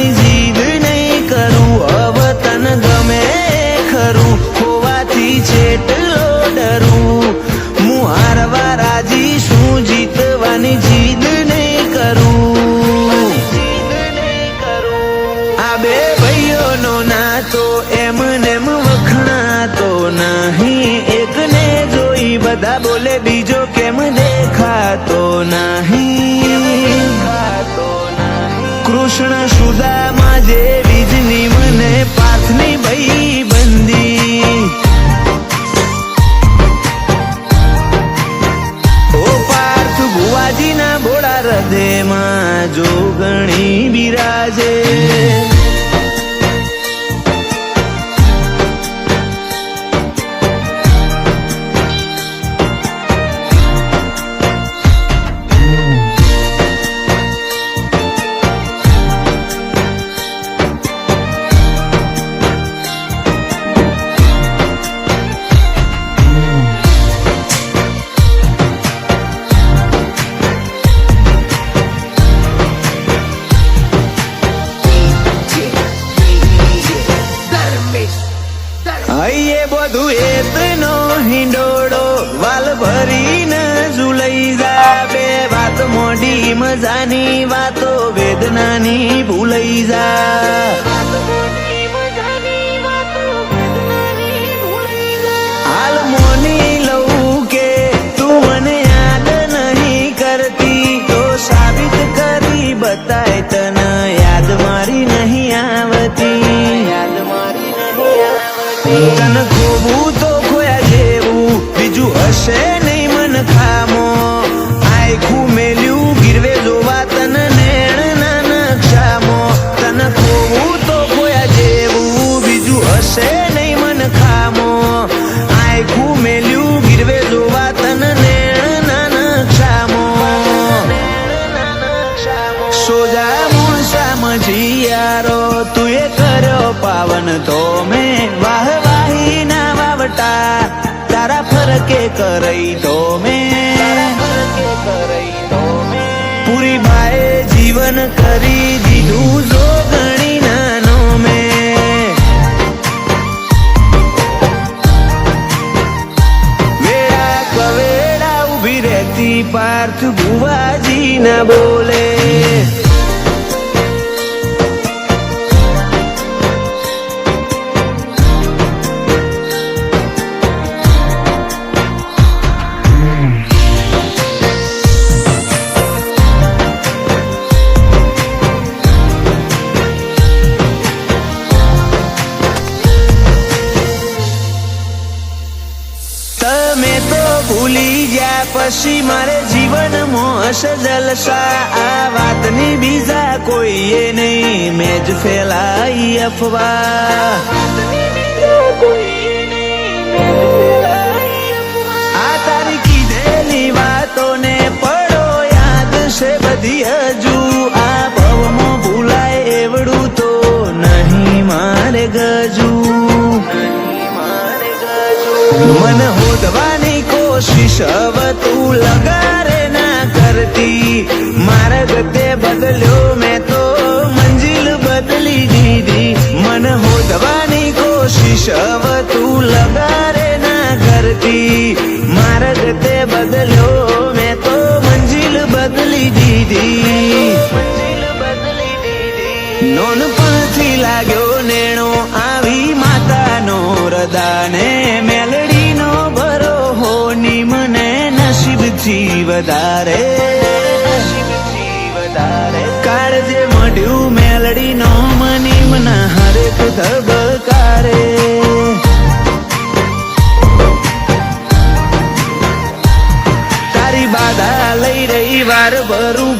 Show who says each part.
Speaker 1: જોવાની જીદ નહીં કરું, હવે તને ગમે ખરું, ખોવાથી છેટલો ડરું, હું હારવા રાજી શું, જીતવાની જીદ નહીં કરું. આ બે ભાઈઓનો નાતો એમનેમ વખણાતો નહીં, એકને જોઈ બધા બોલે બીજો કેમ દેખાતો નહીં. કૃષ્ણ સુદામા જેવી જ ની મને પાથની ભાઈ બંદી. ઓ પાર્થ ભુવાજીના ભોળા હૃદયમાં જોગણી બિરાજે. હૈયે બધું એતનો હિંડોળો વાલ ભરીને ઝૂલાઈ જા. બે વાત મોઢી મજાની વાતો વેદનાની ભૂલાઈ જા. હાલ મોની લઉં કે તું મને યાદ નહીં કરતી, તો સાબિત કરી બતાય તને યાદ મારી નહીં આવતી. તને ખોવું તો ખોયા જેવું બીજું હશે નહીં મન ખામો. આખું મેલ્યું ગીરવે જોવા તને નેણ ના નકશામો. તને ખોવું તો ખોયા જેવું બીજું હશે નહીં મન ખામો. આખું મેલ્યું ગીરવે જોવા તને નેણ ના નકશામો. સોજા મૂળસા મજીયારો તું એ કર્યો પાવન તો મેં વાહવાહી ના વાવટા તારા ફરકે કરઈ તો મેં. પૂરી બાએ જીવન કરી દીધું જોગણી નાનો મેં. વેળા કવેળા ઉભી રહેતી પાર્થ ભુવાજી ના બોલે. તમે તો ભૂલી ગયા પછી મારે જીવનમાં હશે જલસા. આ વાતની બીજા કોઈએ નહીં, મેં જ ફેલાઈ અફવા. આ તારી કીધેલી વાતોને પડો યાદ છે બધી હજુ. આ ભવમાં ભૂલાય એવડું તો નહીં મારે ગજુ. મન હોદવાની કોશિશ હવે તું લગારે ના કરતી. માર્ગ તે બદલ્યો મેં તો મંજિલ બદલી દીધી. મન હોદવાની કોશિશ હવે તું લગારે ના કરતી. માર્ગ તે બદલ્યો મેં તો મંજિલ બદલી દીધી. નોનપણથી લાગ્યો નેણો આવી માતાનો રદાને. મેલડીનો ભરોહો ની મને નસીબથી વધારે. કાળજે મળ્યું મેલડીનો મની મના હરેક ધબકારે. તારી બાધા લઈ રહી વાર ભરું